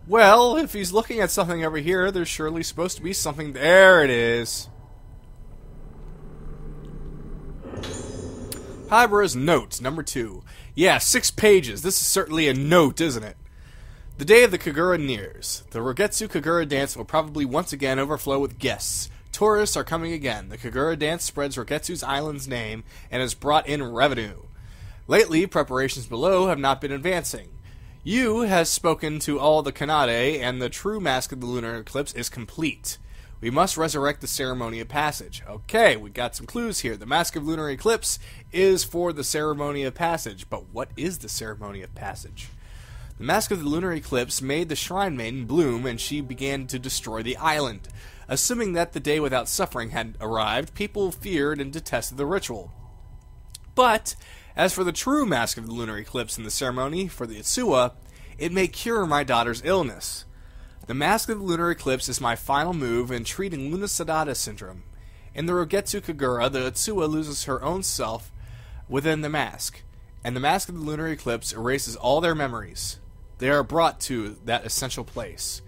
Well, if he's looking at something over here, there's surely supposed to be something. There it is. Hybera's note, number 2. Yeah, 6 pages. This is certainly a note, isn't it? The day of the Kagura nears. The Rogetsu Kagura dance will probably once again overflow with guests. Tourists are coming again. The Kagura dance spreads Rogetsu's island's name and has brought in revenue. Lately, preparations below have not been advancing. Yu has spoken to all the Kanade, and the true mask of the lunar eclipse is complete. We must resurrect the Ceremony of Passage. Okay, we got some clues here. The mask of lunar eclipse is for the Ceremony of Passage. But what is the Ceremony of Passage? The mask of the lunar eclipse made the Shrine Maiden bloom, and she began to destroy the island. Assuming that the day without suffering had arrived, people feared and detested the ritual. But, as for the true mask of the lunar eclipse in the ceremony, for the Itsuwa, it may cure my daughter's illness. The mask of the lunar eclipse is my final move in treating Lunasadata syndrome. In the Rogetsu Kagura, the Itsuwa loses her own self within the mask, and the mask of the lunar eclipse erases all their memories. They are brought to that essential place.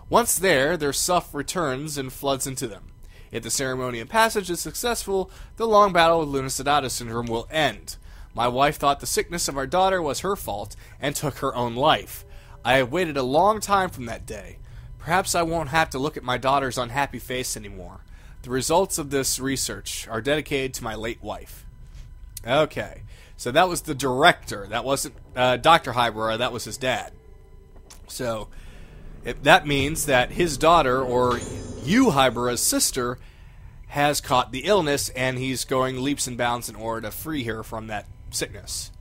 Once there, their self returns and floods into them. If the Ceremony of Passage is successful, the long battle with Lunasadata syndrome will end. My wife thought the sickness of our daughter was her fault and took her own life. I have waited a long time from that day. Perhaps I won't have to look at my daughter's unhappy face anymore. The results of this research are dedicated to my late wife. Okay, so that was the director. That wasn't Dr. Hybera, that was his dad. So, that means that his daughter, or Yu Hybera's sister, has caught the illness, and he's going leaps and bounds in order to free her from that sickness.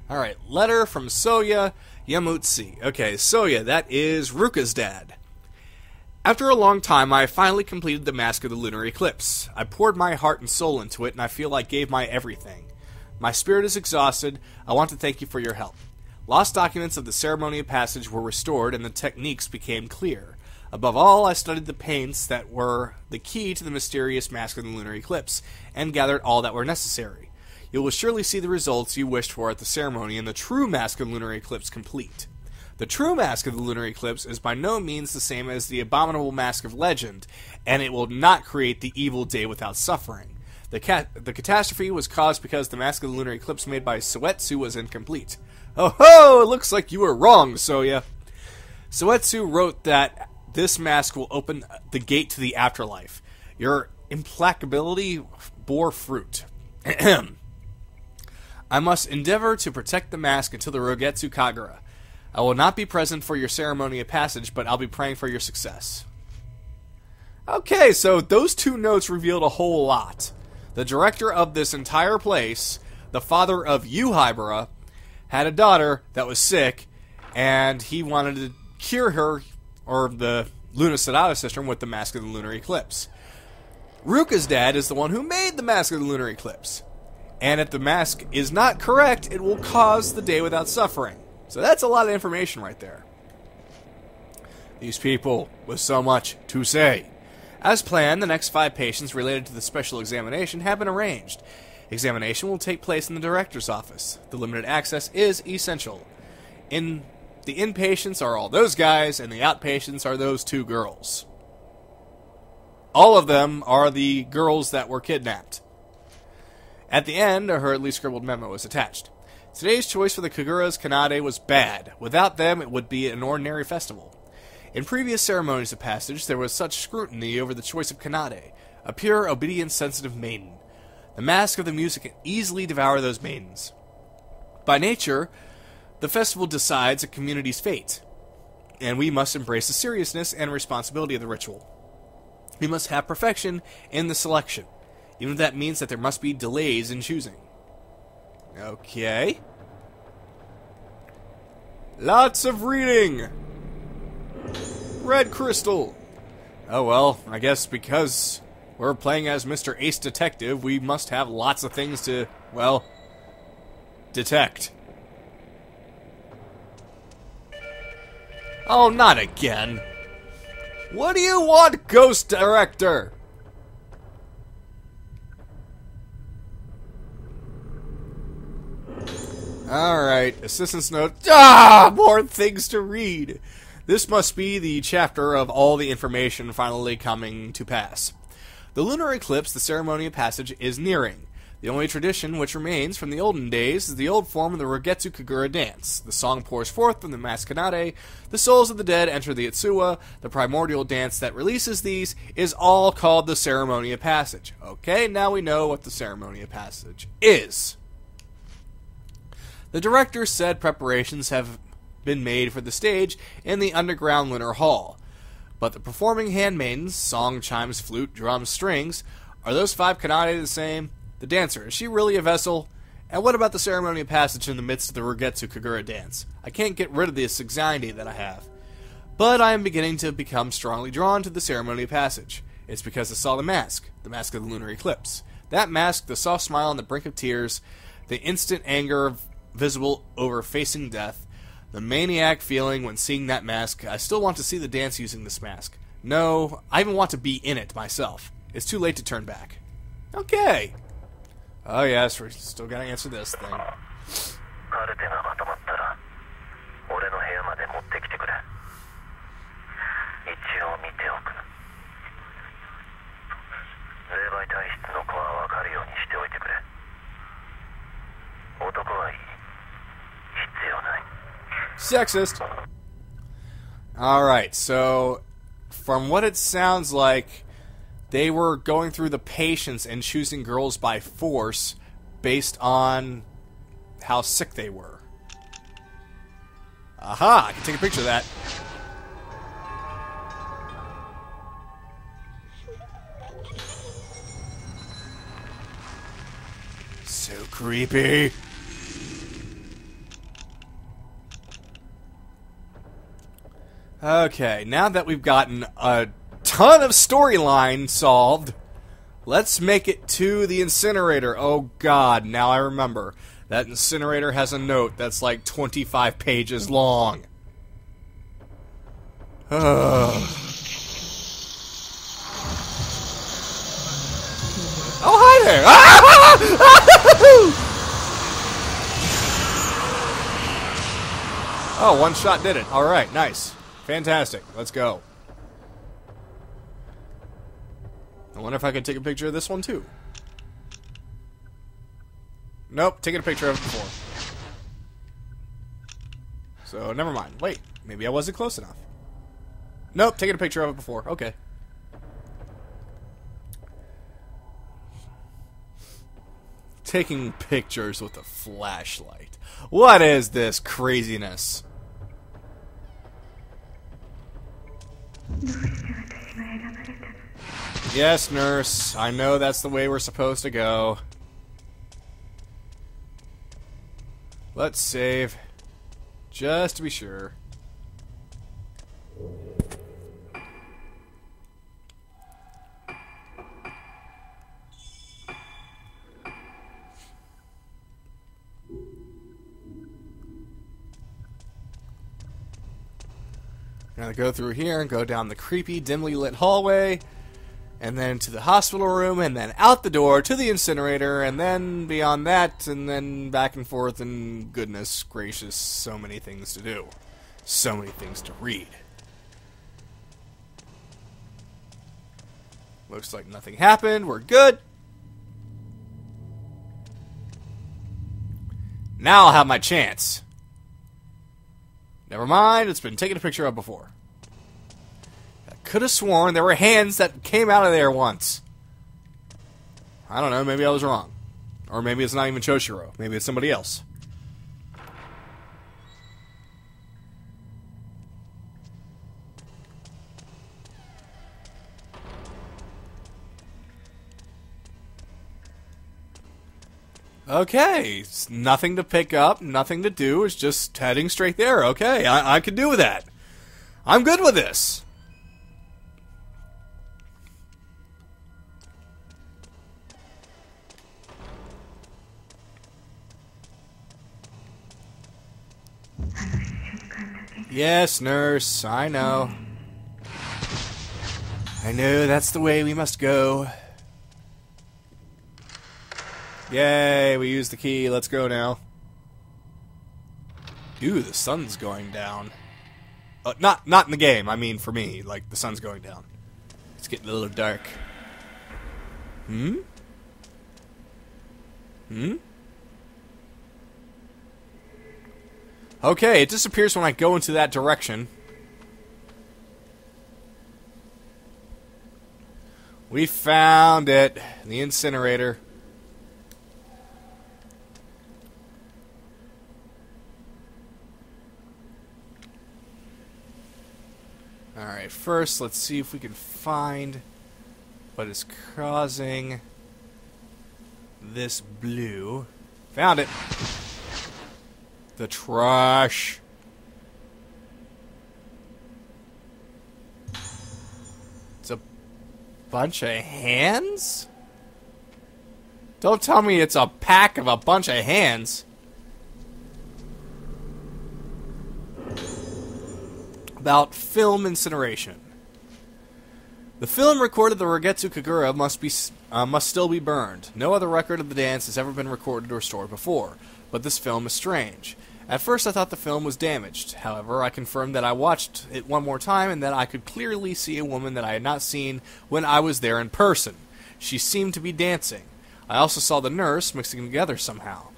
Alright, letter from Soya Yamutsi. Okay, Soya, that is Ruka's dad. After a long time, I finally completed the mask of the lunar eclipse. I poured my heart and soul into it, and I feel I gave my everything. My spirit is exhausted. I want to thank you for your help. Lost documents of the Ceremony of Passage were restored, and the techniques became clear. Above all, I studied the paints that were the key to the mysterious mask of the lunar eclipse, and gathered all that were necessary. You will surely see the results you wished for at the ceremony, and the true mask of the lunar eclipse complete. The true mask of the lunar eclipse is by no means the same as the abominable mask of legend, and it will not create the evil day without suffering. The catastrophe was caused because the mask of the lunar eclipse made by Soetsu was incomplete. Oh ho! It looks like you were wrong, Soya. Soetsu wrote that this mask will open the gate to the afterlife. Your implacability bore fruit. I must endeavor to protect the mask until the Rogetsu Kagura. I will not be present for your Ceremony of Passage, but I'll be praying for your success. Okay, so those 2 notes revealed a whole lot. The director of this entire place, the father of Yu Hybera, had a daughter that was sick, and he wanted to cure her, or the Lunasadata system, with the mask of the lunar eclipse. Ruka's dad is the one who made the mask of the lunar eclipse. And if the mask is not correct, it will cause the day without suffering. So that's a lot of information right there. These people with so much to say. As planned, the next 5 patients related to the special examination have been arranged. Examination will take place in the director's office. The limited access is essential. The inpatients are all those guys, and the outpatients are those 2 girls. All of them are the girls that were kidnapped. At the end, a hurriedly scribbled memo was attached. Today's choice for the Kagura's Kanade was bad. Without them, it would be an ordinary festival. In previous ceremonies of passage, there was such scrutiny over the choice of Kanade, a pure, obedient, sensitive maiden. The mask of the music can easily devour those maidens. By nature, the festival decides a community's fate, and we must embrace the seriousness and responsibility of the ritual. We must have perfection in the selection, even if that means that there must be delays in choosing. Okay. Lots of reading! Red crystal! Oh well, I guess because we're playing as Mr. Ace Detective, we must have lots of things to, well, detect. Oh, not again! What do you want, Ghost Director? Alright, assistant's note. Ah! More things to read! This must be the chapter of all the information finally coming to pass. The lunar eclipse, the ceremonial passage, is nearing. The only tradition which remains from the olden days is the old form of the Rogetsu Kagura dance. The song pours forth from the maskanade, the souls of the dead enter the Itsuwa, the primordial dance that releases these is all called the ceremonial passage. Okay, now we know what the ceremonial passage is. The director said preparations have been made for the stage in the underground lunar hall. But the performing handmaidens, song, chimes, flute, drums, strings, are those 5 kanade the same? The dancer, is she really a vessel? And what about the ceremonial passage in the midst of the Rogetsu Kagura dance? I can't get rid of this anxiety that I have. But I am beginning to become strongly drawn to the ceremonial passage. It's because I saw the mask of the lunar eclipse. That mask, the soft smile on the brink of tears, the instant anger visible over facing death, the maniac feeling when seeing that mask. I still want to see the dance using this mask. No, I even want to be in it myself. It's too late to turn back. Okay. Oh yes, we're still gotta answer this thing. Sexist. Alright, so from what it sounds like, they were going through the patience and choosing girls by force based on how sick they were. Aha! I can take a picture of that. So creepy. Okay, now that we've gotten a ton of storyline solved, let's make it to the Incinerator. Oh god, now I remember. That Incinerator has a note that's like 25 pages long. Oh, hi there! Oh, one shot did it. Alright, nice. Fantastic. Let's go. I wonder if I can take a picture of this one too. Nope, taking a picture of it before. So, never mind. Wait, maybe I wasn't close enough. Nope, taking a picture of it before. Okay. Taking pictures with a flashlight. What is this craziness? Yes, nurse. I know that's the way we're supposed to go. Let's save. Just to be sure. Gonna go through here and go down the creepy, dimly lit hallway, and then to the hospital room, and then out the door to the incinerator, and then beyond that, and then back and forth, and goodness gracious, so many things to do. So many things to read. Looks like nothing happened. We're good. Now I'll have my chance. Never mind, it's been taken a picture of before. I could have sworn there were hands that came out of there once. I don't know, maybe I was wrong. Or maybe it's not even Choshiro. Maybe it's somebody else. Okay, it's nothing to pick up, nothing to do, it's just heading straight there. Okay, I can do with that. I'm good with this. Yes, nurse, I know. I know that's the way we must go. Yay, we used the key. Let's go now. Ooh, the sun's going down. Not in the game. I mean, for me, like the sun's going down. It's getting a little dark. Hmm? Hmm? Okay, it disappears when I go into that direction. We found it. The incinerator. Alright, first let's see if we can find what is causing this blue. Found it. The trash. It's a bunch of hands? Don't tell me it's a pack of a bunch of hands. About film incineration. The film recorded the Rogetsu Kagura must still be burned. No other record of the dance has ever been recorded or stored before, but this film is strange. At first I thought the film was damaged. However, I confirmed that I watched it one more time and that I could clearly see a woman that I had not seen when I was there in person. She seemed to be dancing. I also saw the nurse mixing them together somehow.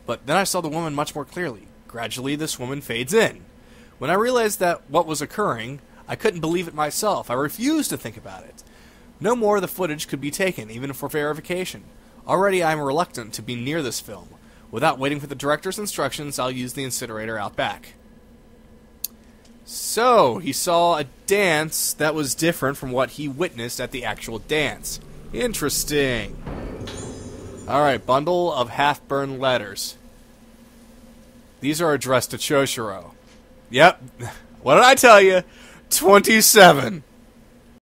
But then I saw the woman much more clearly. Gradually this woman fades in. When I realized that what was occurring, I couldn't believe it myself. I refused to think about it. No more of the footage could be taken, even for verification. Already I am reluctant to be near this film. Without waiting for the director's instructions, I'll use the incinerator out back. So, he saw a dance that was different from what he witnessed at the actual dance. Interesting. Alright, bundle of half-burned letters. These are addressed to Choshiro. Yep. What did I tell you? 27.